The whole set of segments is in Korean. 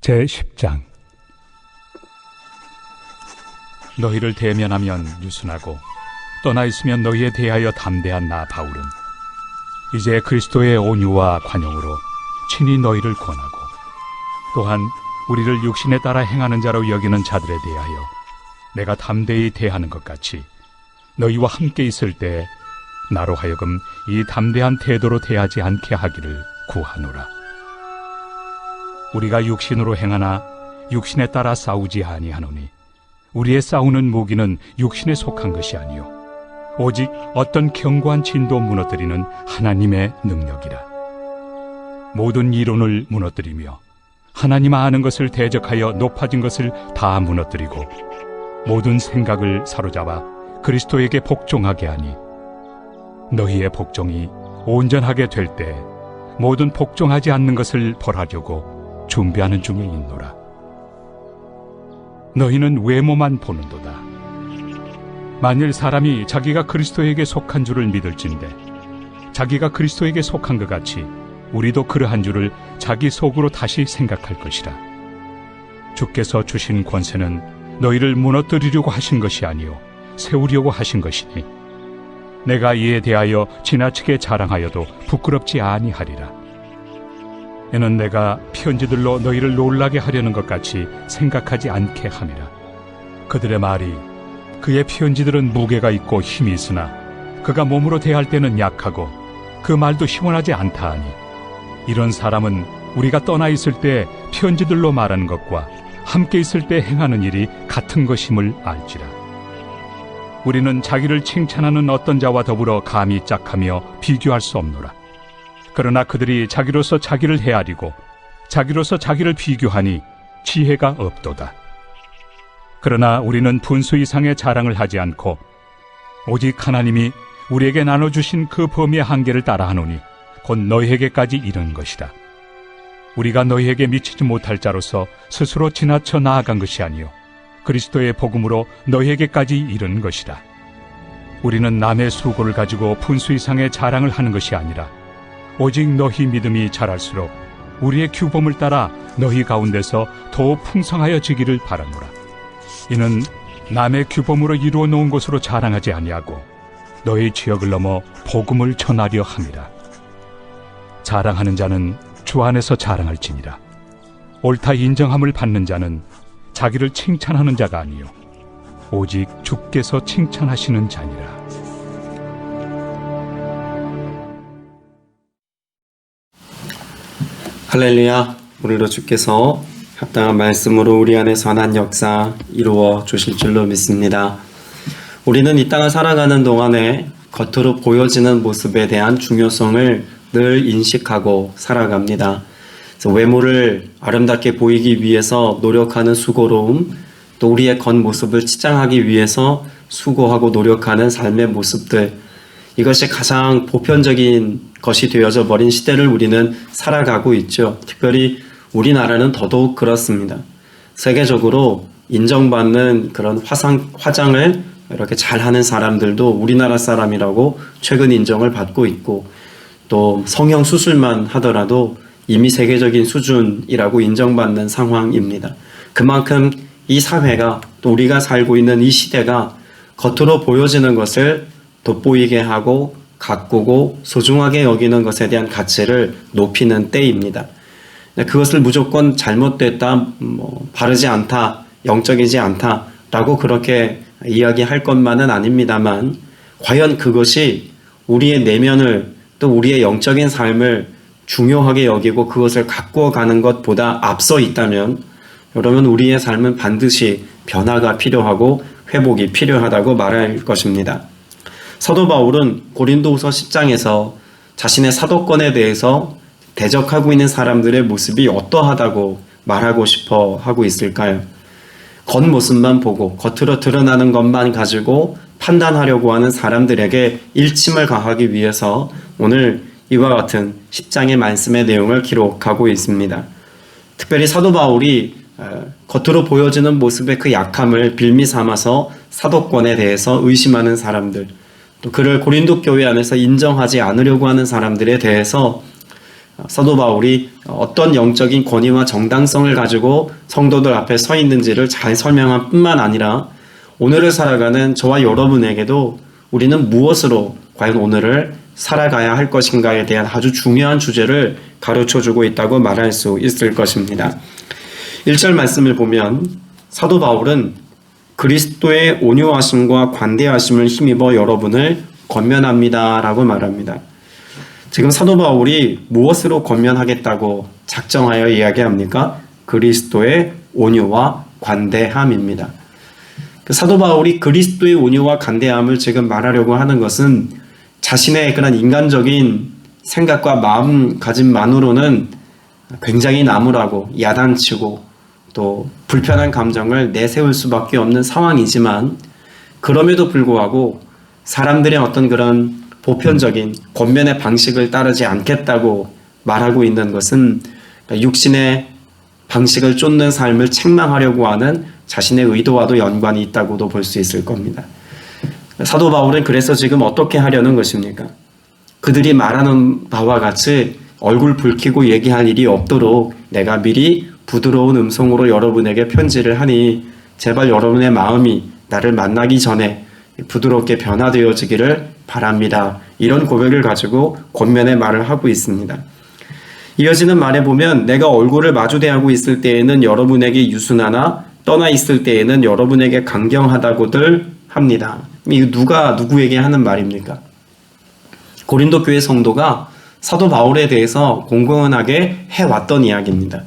제10장. 너희를 대면하면 유순하고 떠나 있으면 너희에 대하여 담대한 나 바울은 이제 그리스도의 온유와 관용으로 친히 너희를 권하고 또한 우리를 육신에 따라 행하는 자로 여기는 자들에 대하여 내가 담대히 대하는 것 같이 너희와 함께 있을 때 나로 하여금 이 담대한 태도로 대하지 않게 하기를 구하노라. 우리가 육신으로 행하나 육신에 따라 싸우지 아니하노니 우리의 싸우는 무기는 육신에 속한 것이 아니요 오직 어떤 견고한 진도 무너뜨리는 하나님의 능력이라. 모든 이론을 무너뜨리며 하나님 아는 것을 대적하여 높아진 것을 다 무너뜨리고 모든 생각을 사로잡아 그리스도에게 복종하게 하니 너희의 복종이 온전하게 될 때 모든 복종하지 않는 것을 벌하려고 준비하는 중에 있노라. 너희는 외모만 보는도다. 만일 사람이 자기가 그리스도에게 속한 줄을 믿을진대 자기가 그리스도에게 속한 것 같이 우리도 그러한 줄을 자기 속으로 다시 생각할 것이라. 주께서 주신 권세는 너희를 무너뜨리려고 하신 것이 아니요 세우려고 하신 것이니 내가 이에 대하여 지나치게 자랑하여도 부끄럽지 아니하리라. 이는 내가 편지들로 너희를 놀라게 하려는 것 같이 생각하지 않게 함이라. 그들의 말이 그의 편지들은 무게가 있고 힘이 있으나 그가 몸으로 대할 때는 약하고 그 말도 시원하지 않다 하니 이런 사람은 우리가 떠나 있을 때 편지들로 말하는 것과 함께 있을 때 행하는 일이 같은 것임을 알지라. 우리는 자기를 칭찬하는 어떤 자와 더불어 감히 짝하며 비교할 수 없노라. 그러나 그들이 자기로서 자기를 헤아리고 자기로서 자기를 비교하니 지혜가 없도다. 그러나 우리는 분수 이상의 자랑을 하지 않고 오직 하나님이 우리에게 나눠주신 그 범위의 한계를 따라하노니 곧 너희에게까지 이른 것이다. 우리가 너희에게 미치지 못할 자로서 스스로 지나쳐 나아간 것이 아니요 그리스도의 복음으로 너희에게까지 이른 것이다. 우리는 남의 수고를 가지고 분수 이상의 자랑을 하는 것이 아니라 오직 너희 믿음이 자랄수록 우리의 규범을 따라 너희 가운데서 더욱 풍성하여지기를 바라노라. 이는 남의 규범으로 이루어 놓은 것으로 자랑하지 아니하고 너희 지역을 넘어 복음을 전하려 함이라. 자랑하는 자는 주 안에서 자랑할지니라. 옳다 인정함을 받는 자는 자기를 칭찬하는 자가 아니요 오직 주께서 칭찬하시는 자니라. 할렐루야. 오늘도 주께서 합당한 말씀으로 우리 안에 선한 역사 이루어 주실 줄로 믿습니다. 우리는 이 땅을 살아가는 동안에 겉으로 보여지는 모습에 대한 중요성을 늘 인식하고 살아갑니다. 그래서 외모를 아름답게 보이기 위해서 노력하는 수고로움, 또 우리의 겉모습을 치장하기 위해서 수고하고 노력하는 삶의 모습들, 이것이 가장 보편적인 것이 되어져 버린 시대를 우리는 살아가고 있죠. 특별히 우리나라는 더더욱 그렇습니다. 세계적으로 인정받는 그런 화장을 이렇게 잘하는 사람들도 우리나라 사람이라고 최근 인정을 받고 있고, 또 성형 수술만 하더라도 이미 세계적인 수준이라고 인정받는 상황입니다. 그만큼 이 사회가, 또 우리가 살고 있는 이 시대가 겉으로 보여지는 것을 돋보이게 하고 가꾸고 소중하게 여기는 것에 대한 가치를 높이는 때입니다. 그것을 무조건 잘못됐다, 바르지 않다, 영적이지 않다라고 그렇게 이야기할 것만은 아닙니다만, 과연 그것이 우리의 내면을, 또 우리의 영적인 삶을 중요하게 여기고 그것을 가꾸어 가는 것보다 앞서 있다면, 여러분, 우리의 삶은 반드시 변화가 필요하고 회복이 필요하다고 말할 것입니다. 사도 바울은 고린도후서 10장에서 자신의 사도권에 대해서 대적하고 있는 사람들의 모습이 어떠하다고 말하고 싶어 하고 있을까요? 겉모습만 보고 겉으로 드러나는 것만 가지고 판단하려고 하는 사람들에게 일침을 가하기 위해서 오늘 이와 같은 10장의 말씀의 내용을 기록하고 있습니다. 특별히 사도 바울이 겉으로 보여지는 모습의 그 약함을 빌미 삼아서 사도권에 대해서 의심하는 사람들, 또 그를 고린도 교회 안에서 인정하지 않으려고 하는 사람들에 대해서 사도 바울이 어떤 영적인 권위와 정당성을 가지고 성도들 앞에 서 있는지를 잘 설명한 뿐만 아니라 오늘을 살아가는 저와 여러분에게도 우리는 무엇으로 과연 오늘을 살아가야 할 것인가에 대한 아주 중요한 주제를 가르쳐주고 있다고 말할 수 있을 것입니다. 1절 말씀을 보면 사도 바울은 그리스도의 온유하심과 관대하심을 힘입어 여러분을 권면합니다 라고 말합니다. 지금 사도 바울이 무엇으로 권면하겠다고 작정하여 이야기합니까? 그리스도의 온유와 관대함입니다. 사도 바울이 그리스도의 온유와 관대함을 지금 말하려고 하는 것은 자신의 그런 인간적인 생각과 마음가짐만으로는 굉장히 나무라고 야단치고 또 불편한 감정을 내세울 수밖에 없는 상황이지만 그럼에도 불구하고 사람들의 어떤 그런 보편적인 권면의 방식을 따르지 않겠다고 말하고 있는 것은 육신의 방식을 쫓는 삶을 책망하려고 하는 자신의 의도와도 연관이 있다고도 볼 수 있을 겁니다. 사도 바울은 그래서 지금 어떻게 하려는 것입니까? 그들이 말하는 바와 같이 얼굴 붉히고 얘기할 일이 없도록 내가 미리 부드러운 음성으로 여러분에게 편지를 하니 제발 여러분의 마음이 나를 만나기 전에 부드럽게 변화되어지기를 바랍니다. 이런 고백을 가지고 권면의 말을 하고 있습니다. 이어지는 말에 보면 내가 얼굴을 마주대하고 있을 때에는 여러분에게 유순하나 떠나 있을 때에는 여러분에게 강경하다고들 합니다. 이거 누가 누구에게 하는 말입니까? 고린도 교회 성도가 사도 바울에 대해서 공공연하게 해왔던 이야기입니다.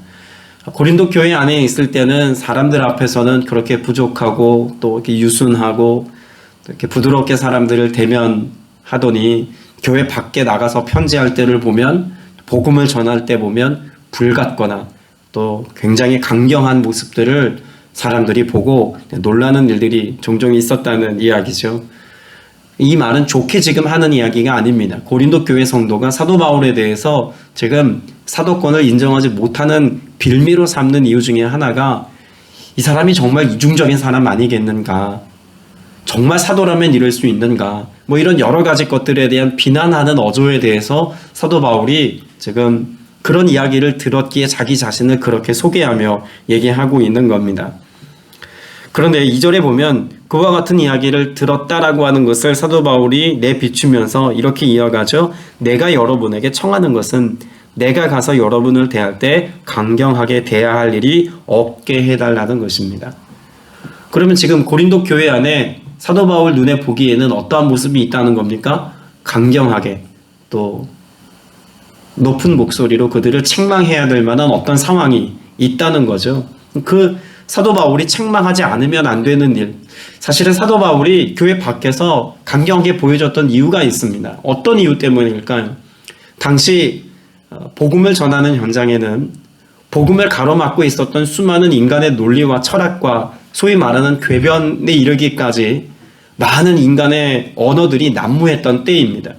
고린도 교회 안에 있을 때는 사람들 앞에서는 그렇게 부족하고 또 이렇게 유순하고 또 이렇게 부드럽게 사람들을 대면하더니 교회 밖에 나가서 편지할 때를 보면 복음을 전할 때 보면 불같거나 또 굉장히 강경한 모습들을 사람들이 보고 놀라는 일들이 종종 있었다는 이야기죠. 이 말은 좋게 지금 하는 이야기가 아닙니다. 고린도 교회 성도가 사도 바울에 대해서 지금 사도권을 인정하지 못하는 빌미로 삼는 이유 중에 하나가 이 사람이 정말 이중적인 사람 아니겠는가? 정말 사도라면 이럴 수 있는가? 뭐 이런 여러 가지 것들에 대한 비난하는 어조에 대해서 사도 바울이 지금 그런 이야기를 들었기에 자기 자신을 그렇게 소개하며 얘기하고 있는 겁니다. 그런데 2절에 보면 그와 같은 이야기를 들었다라고 하는 것을 사도 바울이 내비추면서 이렇게 이어가죠. 내가 여러분에게 청하는 것은 내가 가서 여러분을 대할 때 강경하게 대해야 할 일이 없게 해달라는 것입니다. 그러면 지금 고린도 교회 안에 사도 바울 눈에 보기에는 어떠한 모습이 있다는 겁니까? 강경하게 또 높은 목소리로 그들을 책망해야 될 만한 어떤 상황이 있다는 거죠. 그 사도 바울이 책망하지 않으면 안 되는 일. 사실은 사도 바울이 교회 밖에서 강경하게 보여줬던 이유가 있습니다. 어떤 이유 때문일까요? 당시 복음을 전하는 현장에는 복음을 가로막고 있었던 수많은 인간의 논리와 철학과 소위 말하는 궤변에 이르기까지 많은 인간의 언어들이 난무했던 때입니다.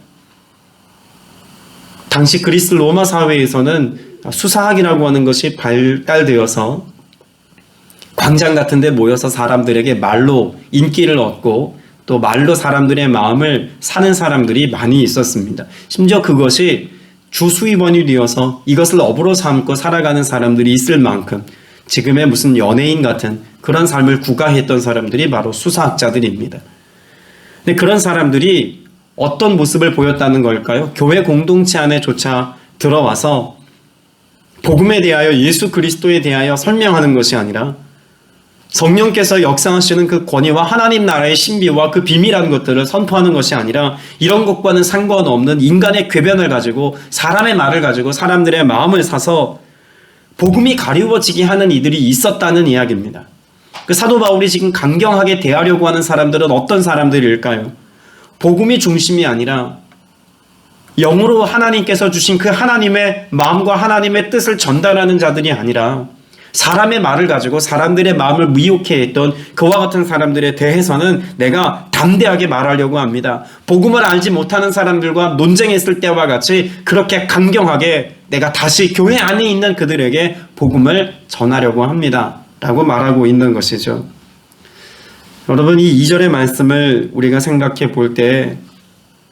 당시 그리스 로마 사회에서는 수사학이라고 하는 것이 발달되어서 광장 같은 데 모여서 사람들에게 말로 인기를 얻고 또 말로 사람들의 마음을 사는 사람들이 많이 있었습니다. 심지어 그것이 주 수입원이 되어서 이것을 업으로 삼고 살아가는 사람들이 있을 만큼 지금의 무슨 연예인 같은 그런 삶을 구가했던 사람들이 바로 수사학자들입니다. 근데 그런 사람들이 어떤 모습을 보였다는 걸까요? 교회 공동체 안에조차 들어와서 복음에 대하여 예수 그리스도에 대하여 설명하는 것이 아니라 성령께서 역사하시는 그 권위와 하나님 나라의 신비와 그 비밀한 것들을 선포하는 것이 아니라 이런 것과는 상관없는 인간의 궤변을 가지고 사람의 말을 가지고 사람들의 마음을 사서 복음이 가리워지게 하는 이들이 있었다는 이야기입니다. 그 사도 바울이 지금 강경하게 대하려고 하는 사람들은 어떤 사람들일까요? 복음이 중심이 아니라 영으로 하나님께서 주신 그 하나님의 마음과 하나님의 뜻을 전달하는 자들이 아니라 사람의 말을 가지고 사람들의 마음을 미혹해 했던 그와 같은 사람들에 대해서는 내가 담대하게 말하려고 합니다. 복음을 알지 못하는 사람들과 논쟁했을 때와 같이 그렇게 강경하게 내가 다시 교회 안에 있는 그들에게 복음을 전하려고 합니다. 라고 말하고 있는 것이죠. 여러분, 이 2절의 말씀을 우리가 생각해 볼 때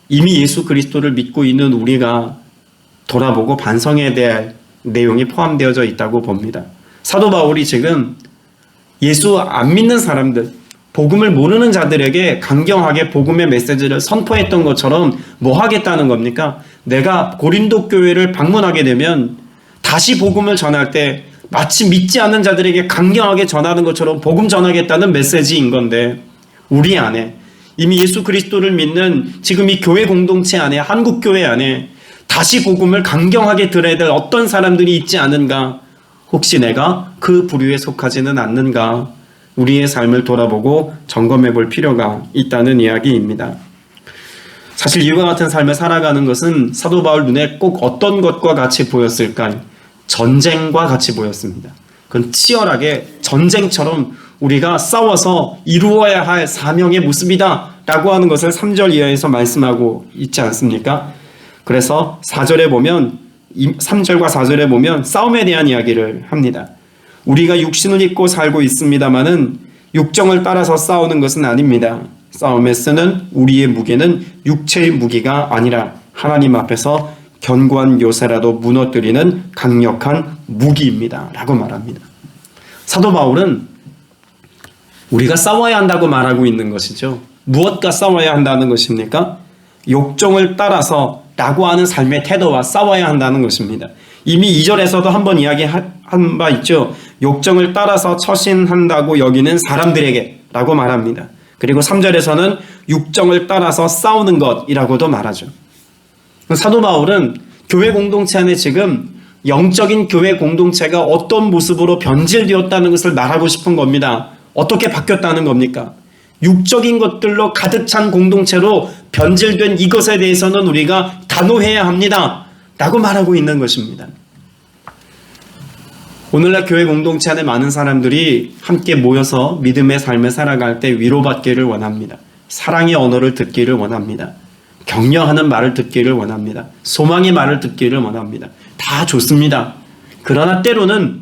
이미 예수 그리스도를 믿고 있는 우리가 돌아보고 반성해야 될 내용이 포함되어져 있다고 봅니다. 사도 바울이 지금 예수 안 믿는 사람들, 복음을 모르는 자들에게 강경하게 복음의 메시지를 선포했던 것처럼 뭐 하겠다는 겁니까? 내가 고린도 교회를 방문하게 되면 다시 복음을 전할 때 마치 믿지 않는 자들에게 강경하게 전하는 것처럼 복음 전하겠다는 메시지인 건데, 우리 안에 이미 예수 그리스도를 믿는 지금 이 교회 공동체 안에, 한국 교회 안에 다시 복음을 강경하게 들어야 될 어떤 사람들이 있지 않은가? 혹시 내가 그 부류에 속하지는 않는가? 우리의 삶을 돌아보고 점검해 볼 필요가 있다는 이야기입니다. 사실 이와 같은 삶을 살아가는 것은 사도 바울 눈에 꼭 어떤 것과 같이 보였을까요? 전쟁과 같이 보였습니다. 그건 치열하게 전쟁처럼 우리가 싸워서 이루어야 할 사명의 모습이다 라고 하는 것을 3절 이하에서 말씀하고 있지 않습니까? 그래서 4절에 보면, 3절과 4절에 보면 싸움에 대한 이야기를 합니다. 우리가 육신을 입고 살고 있습니다마는 육정을 따라서 싸우는 것은 아닙니다. 싸움에 쓰는 우리의 무게는 육체의 무기가 아니라 하나님 앞에서 견고한 요새라도 무너뜨리는 강력한 무기입니다 라고 말합니다. 사도 바울은 우리가 싸워야 한다고 말하고 있는 것이죠. 무엇과 싸워야 한다는 것입니까? 욕정을 따라서 라고 하는 삶의 태도와 싸워야 한다는 것입니다. 이미 2절에서도 한번 이야기한 바 있죠. 욕정을 따라서 처신한다고 여기는 사람들에게 라고 말합니다. 그리고 3절에서는 육정을 따라서 싸우는 것이라고도 말하죠. 사도 바울은 교회 공동체 안에 지금 영적인 교회 공동체가 어떤 모습으로 변질되었다는 것을 말하고 싶은 겁니다. 어떻게 바뀌었다는 겁니까? 육적인 것들로 가득 찬 공동체로 변질된 이것에 대해서는 우리가 단호해야 합니다 라고 말하고 있는 것입니다. 오늘날 교회 공동체 안에 많은 사람들이 함께 모여서 믿음의 삶을 살아갈 때 위로받기를 원합니다. 사랑의 언어를 듣기를 원합니다. 격려하는 말을 듣기를 원합니다. 소망의 말을 듣기를 원합니다. 다 좋습니다. 그러나 때로는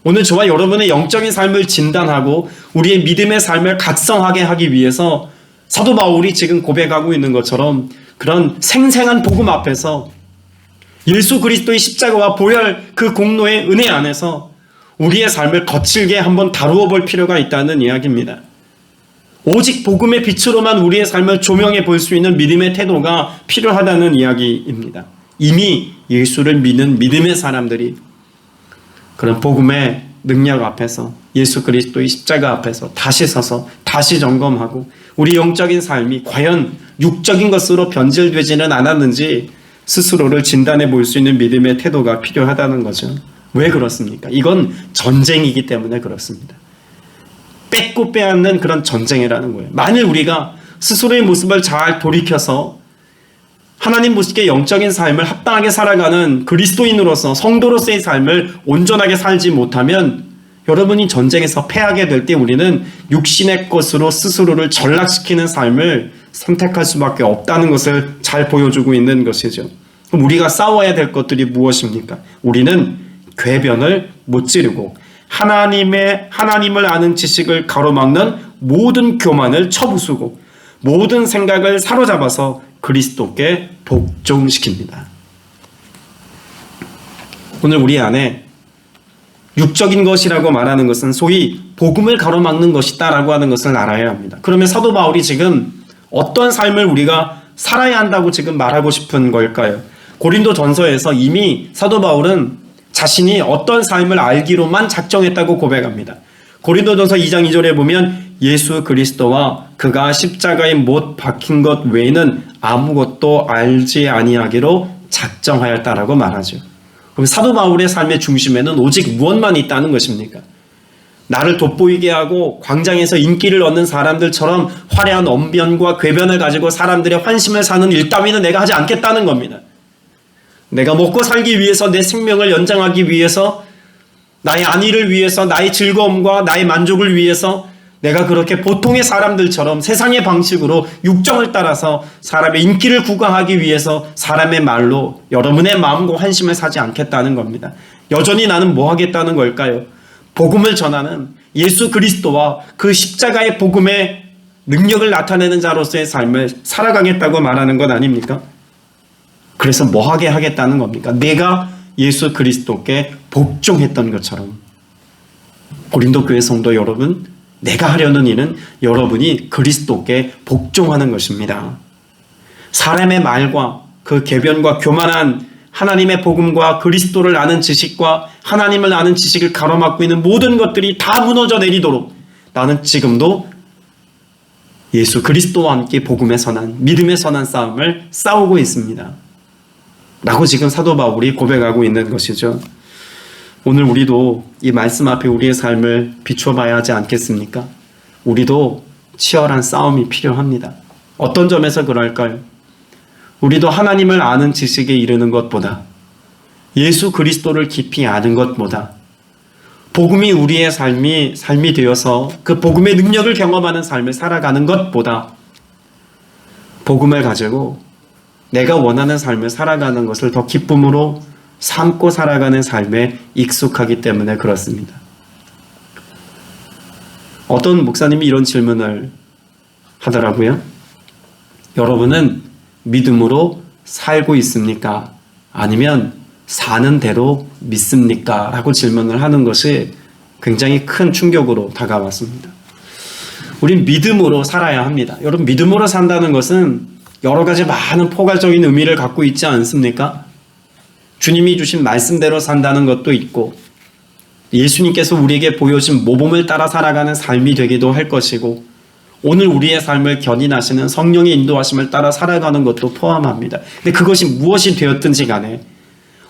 오늘 저와 여러분의 영적인 삶을 진단하고 우리의 믿음의 삶을 각성하게 하기 위해서 사도 바울이 지금 고백하고 있는 것처럼 그런 생생한 복음 앞에서 예수 그리스도의 십자가와 보혈 그 공로의 은혜 안에서 우리의 삶을 거칠게 한번 다루어 볼 필요가 있다는 이야기입니다. 오직 복음의 빛으로만 우리의 삶을 조명해 볼 수 있는 믿음의 태도가 필요하다는 이야기입니다. 이미 예수를 믿는 믿음의 사람들이 그런 복음의 능력 앞에서 예수 그리스도의 십자가 앞에서 다시 서서 다시 점검하고 우리 영적인 삶이 과연 육적인 것으로 변질되지는 않았는지 스스로를 진단해 볼 수 있는 믿음의 태도가 필요하다는 거죠. 왜 그렇습니까? 이건 전쟁이기 때문에 그렇습니다. 뺏고 빼앗는 그런 전쟁이라는 거예요. 만일 우리가 스스로의 모습을 잘 돌이켜서 하나님 보시기에 영적인 삶을 합당하게 살아가는 그리스도인으로서 성도로서의 삶을 온전하게 살지 못하면 여러분이 전쟁에서 패하게 될 때 우리는 육신의 것으로 스스로를 전락시키는 삶을 선택할 수밖에 없다는 것을 잘 보여주고 있는 것이죠. 그럼 우리가 싸워야 될 것들이 무엇입니까? 우리는 궤변을 못 지르고 하나님을 아는 지식을 가로막는 모든 교만을 쳐부수고 모든 생각을 사로잡아서 그리스도께 복종시킵니다. 오늘 우리 안에 육적인 것이라고 말하는 것은 소위 복음을 가로막는 것이다 라고 하는 것을 알아야 합니다. 그러면 사도 바울이 지금 어떤 삶을 우리가 살아야 한다고 지금 말하고 싶은 걸까요? 고린도 전서에서 이미 사도 바울은 자신이 어떤 삶을 알기로만 작정했다고 고백합니다. 고린도전서 2장 2절에 보면 예수 그리스도와 그가 십자가에 못 박힌 것 외에는 아무것도 알지 아니하기로 작정하였다라고 말하죠. 그럼 사도 바울의 삶의 중심에는 오직 무엇만 있다는 것입니까? 나를 돋보이게 하고 광장에서 인기를 얻는 사람들처럼 화려한 언변과 궤변을 가지고 사람들의 환심을 사는 일 따위는 내가 하지 않겠다는 겁니다. 내가 먹고 살기 위해서 내 생명을 연장하기 위해서 나의 안위를 위해서 나의 즐거움과 나의 만족을 위해서 내가 그렇게 보통의 사람들처럼 세상의 방식으로 육정을 따라서 사람의 인기를 구가하기 위해서 사람의 말로 여러분의 마음과 환심을 사지 않겠다는 겁니다. 여전히 나는 뭐 하겠다는 걸까요? 복음을 전하는 예수 그리스도와 그 십자가의 복음의 능력을 나타내는 자로서의 삶을 살아가겠다고 말하는 것 아닙니까? 그래서 뭐하게 하겠다는 겁니까? 내가 예수 그리스도께 복종했던 것처럼. 고린도 교회 성도 여러분, 내가 하려는 일은 여러분이 그리스도께 복종하는 것입니다. 사람의 말과 그 궤변과 교만한 하나님의 복음과 그리스도를 아는 지식과 하나님을 아는 지식을 가로막고 있는 모든 것들이 다 무너져 내리도록 나는 지금도 예수 그리스도와 함께 복음의 선한, 믿음의 선한 싸움을 싸우고 있습니다. 라고 지금 사도 바울이 고백하고 있는 것이죠. 오늘 우리도 이 말씀 앞에 우리의 삶을 비춰봐야 하지 않겠습니까? 우리도 치열한 싸움이 필요합니다. 어떤 점에서 그럴까요? 우리도 하나님을 아는 지식에 이르는 것보다, 예수 그리스도를 깊이 아는 것보다, 복음이 우리의 삶이 되어서 그 복음의 능력을 경험하는 삶을 살아가는 것보다 복음을 가지고 내가 원하는 삶을 살아가는 것을 더 기쁨으로 삼고 살아가는 삶에 익숙하기 때문에 그렇습니다. 어떤 목사님이 이런 질문을 하더라고요. 여러분은 믿음으로 살고 있습니까? 아니면 사는 대로 믿습니까? 라고 질문을 하는 것이 굉장히 큰 충격으로 다가왔습니다. 우린 믿음으로 살아야 합니다. 여러분, 믿음으로 산다는 것은 여러 가지 많은 포괄적인 의미를 갖고 있지 않습니까? 주님이 주신 말씀대로 산다는 것도 있고, 예수님께서 우리에게 보여준 모범을 따라 살아가는 삶이 되기도 할 것이고, 오늘 우리의 삶을 견인하시는 성령의 인도하심을 따라 살아가는 것도 포함합니다. 근데 그것이 무엇이 되었든지 간에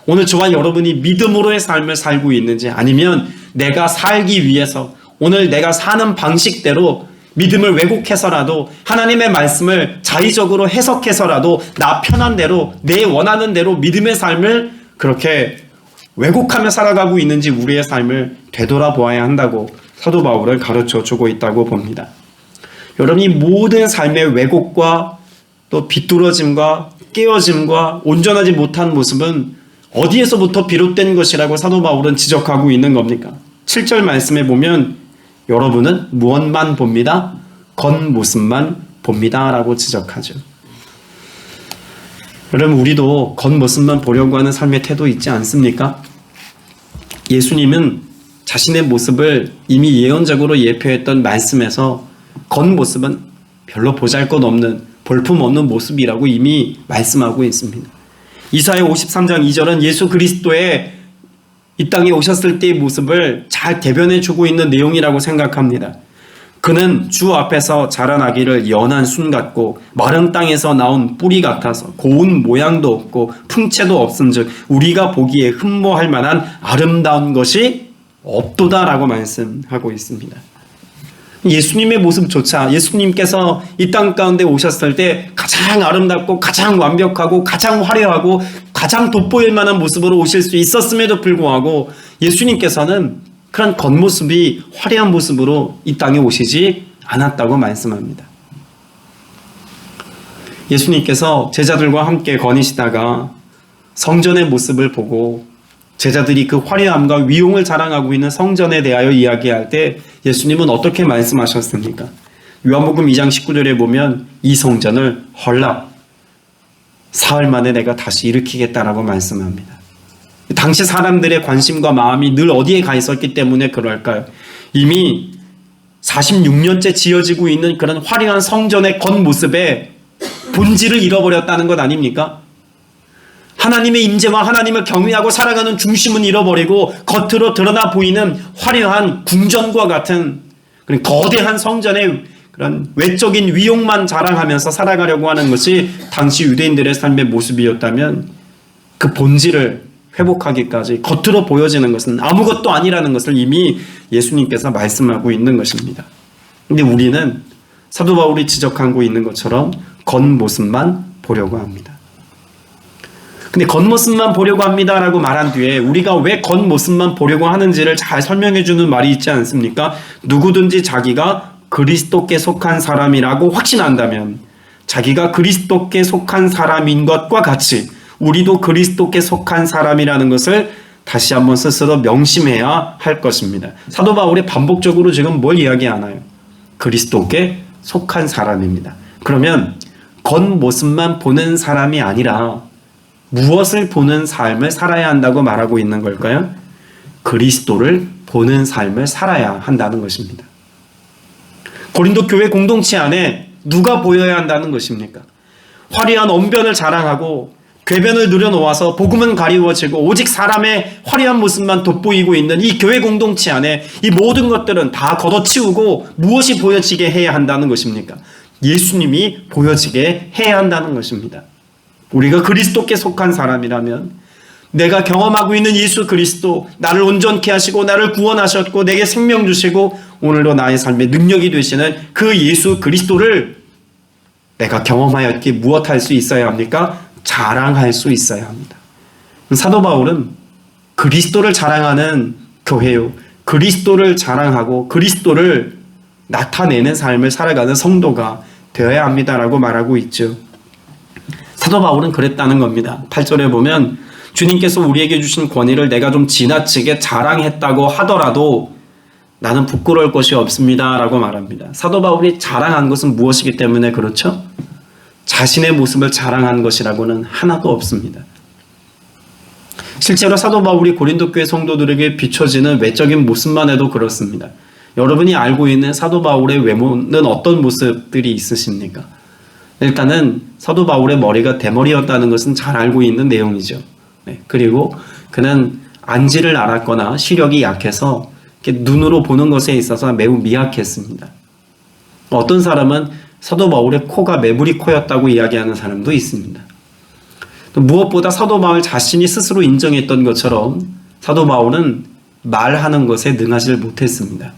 오늘 저와 여러분이 믿음으로의 삶을 살고 있는지, 아니면 내가 살기 위해서 오늘 내가 사는 방식대로 믿음을 왜곡해서라도 하나님의 말씀을 자의적으로 해석해서라도 나 편한 대로 내 원하는 대로 믿음의 삶을 그렇게 왜곡하며 살아가고 있는지 우리의 삶을 되돌아보아야 한다고 사도 바울은 가르쳐 주고 있다고 봅니다. 여러분이 모든 삶의 왜곡과 또 비뚤어짐과 깨어짐과 온전하지 못한 모습은 어디에서부터 비롯된 것이라고 사도 바울은 지적하고 있는 겁니까? 7절 말씀에 보면 여러분은 무엇만 봅니다? 겉모습만 봅니다 라고 지적하죠. 여러분, 우리도 겉모습만 보려고 하는 삶의 태도 있지 않습니까? 예수님은 자신의 모습을 이미 예언적으로 예표했던 말씀에서 겉모습은 별로 보잘것없는 볼품없는 모습이라고 이미 말씀하고 있습니다. 이사야 53장 2절은 예수 그리스도의 이 땅에 오셨을 때의 모습을 잘 대변해 주고 있는 내용이라고 생각합니다. 그는 주 앞에서 자라나기를 연한 순 같고 마른 땅에서 나온 뿌리 같아서 고운 모양도 없고 풍채도 없은즉 우리가 보기에 흠모할 만한 아름다운 것이 없도다라고 말씀하고 있습니다. 예수님의 모습조차 예수님께서 이 땅 가운데 오셨을 때 가장 아름답고 가장 완벽하고 가장 화려하고 가장 돋보일 만한 모습으로 오실 수 있었음에도 불구하고 예수님께서는 그런 겉모습이 화려한 모습으로 이 땅에 오시지 않았다고 말씀합니다. 예수님께서 제자들과 함께 거니시다가 성전의 모습을 보고 제자들이 그 화려함과 위용을 자랑하고 있는 성전에 대하여 이야기할 때 예수님은 어떻게 말씀하셨습니까? 요한복음 2장 19절에 보면 이 성전을 헐라 사흘 만에 내가 다시 일으키겠다라고 말씀합니다. 당시 사람들의 관심과 마음이 늘 어디에 가 있었기 때문에 그럴까요? 이미 46년째 지어지고 있는 그런 화려한 성전의 겉모습에 본질을 잃어버렸다는 것 아닙니까? 하나님의 임재와 하나님을 경외하고 살아가는 중심은 잃어버리고 겉으로 드러나 보이는 화려한 궁전과 같은 그런 거대한 성전의 그런 외적인 위용만 자랑하면서 살아가려고 하는 것이 당시 유대인들의 삶의 모습이었다면 그 본질을 회복하기까지 겉으로 보여지는 것은 아무것도 아니라는 것을 이미 예수님께서 말씀하고 있는 것입니다. 근데 우리는 사도 바울이 지적하고 있는 것처럼 겉모습만 보려고 합니다. 근데 겉모습만 보려고 합니다라고 말한 뒤에 우리가 왜 겉모습만 보려고 하는지를 잘 설명해 주는 말이 있지 않습니까? 누구든지 자기가 그리스도께 속한 사람이라고 확신한다면 자기가 그리스도께 속한 사람인 것과 같이 우리도 그리스도께 속한 사람이라는 것을 다시 한번 스스로 명심해야 할 것입니다. 사도 바울이 반복적으로 지금 뭘 이야기하나요? 그리스도께 속한 사람입니다. 그러면 겉모습만 보는 사람이 아니라 무엇을 보는 삶을 살아야 한다고 말하고 있는 걸까요? 그리스도를 보는 삶을 살아야 한다는 것입니다. 고린도 교회 공동체 안에 누가 보여야 한다는 것입니까? 화려한 언변을 자랑하고 궤변을 누려놓아서 복음은 가리워지고 오직 사람의 화려한 모습만 돋보이고 있는 이 교회 공동체 안에 이 모든 것들은 다 걷어치우고 무엇이 보여지게 해야 한다는 것입니까? 예수님이 보여지게 해야 한다는 것입니다. 우리가 그리스도께 속한 사람이라면 내가 경험하고 있는 예수 그리스도, 나를 온전케 하시고 나를 구원하셨고 내게 생명 주시고 오늘도 나의 삶의 능력이 되시는 그 예수 그리스도를 내가 경험하였기에 무엇할 수 있어야 합니까? 자랑할 수 있어야 합니다. 사도 바울은 그리스도를 자랑하는 교회요, 그리스도를 자랑하고 그리스도를 나타내는 삶을 살아가는 성도가 되어야 합니다라고 말하고 있죠. 사도 바울은 그랬다는 겁니다. 8절에 보면 주님께서 우리에게 주신 권위를 내가 좀 지나치게 자랑했다고 하더라도 나는 부끄러울 것이 없습니다 라고 말합니다. 사도 바울이 자랑한 것은 무엇이기 때문에 그렇죠? 자신의 모습을 자랑한 것이라고는 하나도 없습니다. 실제로 사도 바울이 고린도 교회 성도들에게 비춰지는 외적인 모습만 해도 그렇습니다. 여러분이 알고 있는 사도 바울의 외모는 어떤 모습들이 있으십니까? 일단은 사도 바울의 머리가 대머리였다는 것은 잘 알고 있는 내용이죠. 그리고 그는 안지를 앓았거나 시력이 약해서 눈으로 보는 것에 있어서 매우 미약했습니다. 어떤 사람은 사도 바울의 코가 메부리 코였다고 이야기하는 사람도 있습니다. 또 무엇보다 사도 바울 자신이 스스로 인정했던 것처럼 사도 바울은 말하는 것에 능하지 못했습니다.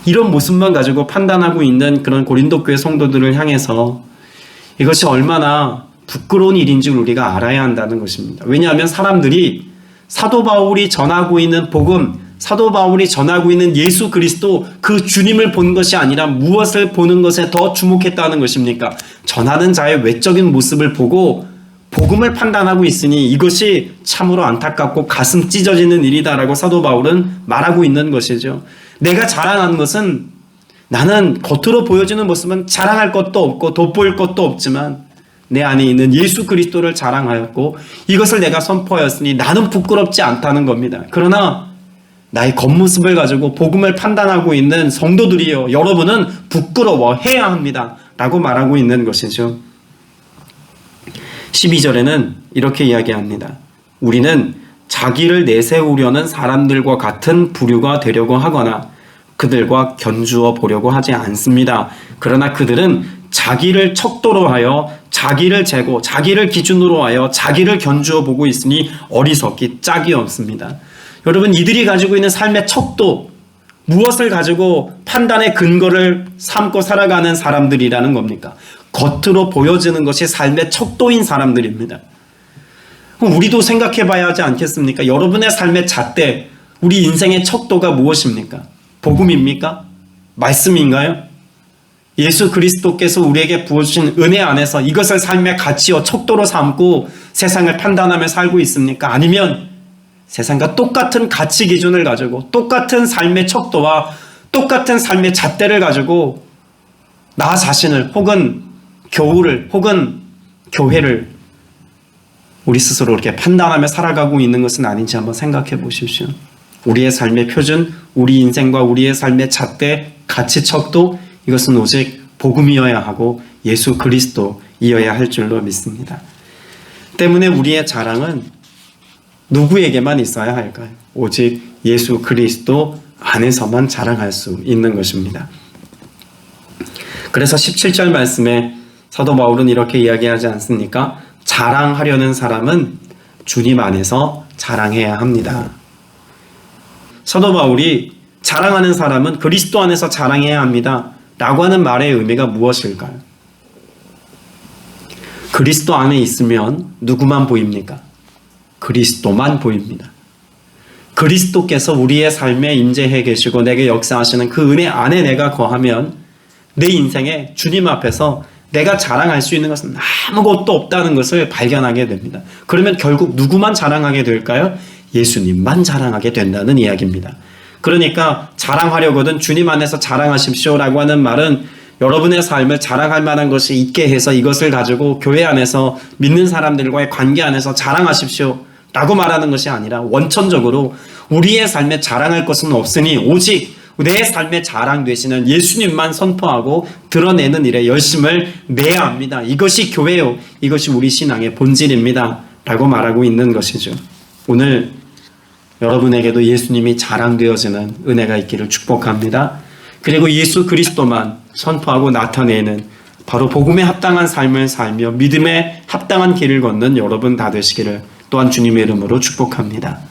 이런 모습만 가지고 판단하고 있는 그런 고린도 교회 성도들을 향해서 이것이 얼마나 부끄러운 일인지 우리가 알아야 한다는 것입니다. 왜냐하면 사람들이 사도 바울이 전하고 있는 복음, 사도 바울이 전하고 있는 예수 그리스도 그 주님을 본 것이 아니라 무엇을 보는 것에 더 주목했다는 것입니까? 전하는 자의 외적인 모습을 보고 복음을 판단하고 있으니 이것이 참으로 안타깝고 가슴 찢어지는 일이다라고 사도 바울은 말하고 있는 것이죠. 내가 자랑한 것은 나는 겉으로 보여지는 모습은 자랑할 것도 없고 돋보일 것도 없지만 내 안에 있는 예수 그리스도를 자랑하였고 이것을 내가 선포하였으니 나는 부끄럽지 않다는 겁니다. 그러나 나의 겉모습을 가지고 복음을 판단하고 있는 성도들이요, 여러분은 부끄러워해야 합니다 라고 말하고 있는 것이죠. 12절에는 이렇게 이야기합니다. 우리는 자기를 내세우려는 사람들과 같은 부류가 되려고 하거나 그들과 견주어 보려고 하지 않습니다. 그러나 그들은 자기를 척도로 하여 자기를 재고 자기를 기준으로 하여 자기를 견주어 보고 있으니 어리석기 짝이 없습니다. 여러분, 이들이 가지고 있는 삶의 척도, 무엇을 가지고 판단의 근거를 삼고 살아가는 사람들이라는 겁니까? 겉으로 보여지는 것이 삶의 척도인 사람들입니다. 그럼 우리도 생각해 봐야 하지 않겠습니까? 여러분의 삶의 잣대, 우리 인생의 척도가 무엇입니까? 복음입니까? 말씀인가요? 예수 그리스도께서 우리에게 부어주신 은혜 안에서 이것을 삶의 가치와 척도로 삼고 세상을 판단하며 살고 있습니까? 아니면 세상과 똑같은 가치 기준을 가지고 똑같은 삶의 척도와 똑같은 삶의 잣대를 가지고 나 자신을 혹은 교우를 혹은 교회를 우리 스스로 이렇게 판단하며 살아가고 있는 것은 아닌지 한번 생각해 보십시오. 우리의 삶의 표준, 우리 인생과 우리의 삶의 잣대, 가치 척도, 이것은 오직 복음이어야 하고 예수 그리스도이어야 할 줄로 믿습니다. 때문에 우리의 자랑은 누구에게만 있어야 할까요? 오직 예수 그리스도 안에서만 자랑할 수 있는 것입니다. 그래서 17절 말씀에 사도 바울은 이렇게 이야기하지 않습니까? 자랑하려는 사람은 주님 안에서 자랑해야 합니다. 사도 바울이 자랑하는 사람은 그리스도 안에서 자랑해야 합니다 라고 하는 말의 의미가 무엇일까요? 그리스도 안에 있으면 누구만 보입니까? 그리스도만 보입니다. 그리스도께서 우리의 삶에 임재해 계시고 내게 역사하시는 그 은혜 안에 내가 거하면 내 인생에 주님 앞에서 내가 자랑할 수 있는 것은 아무것도 없다는 것을 발견하게 됩니다. 그러면 결국 누구만 자랑하게 될까요? 예수님만 자랑하게 된다는 이야기입니다. 그러니까 자랑하려거든 주님 안에서 자랑하십시오라고 하는 말은 여러분의 삶을 자랑할 만한 것이 있게 해서 이것을 가지고 교회 안에서 믿는 사람들과의 관계 안에서 자랑하십시오 라고 말하는 것이 아니라 원천적으로 우리의 삶에 자랑할 것은 없으니 오직 내 삶의 자랑 되시는 예수님만 선포하고 드러내는 일에 열심을 내야 합니다. 이것이 교회요. 이것이 우리 신앙의 본질입니다. 라고 말하고 있는 것이죠. 오늘 여러분에게도 예수님이 자랑되어지는 은혜가 있기를 축복합니다. 그리고 예수 그리스도만 선포하고 나타내는 바로 복음에 합당한 삶을 살며 믿음에 합당한 길을 걷는 여러분 다 되시기를 또한 주님의 이름으로 축복합니다.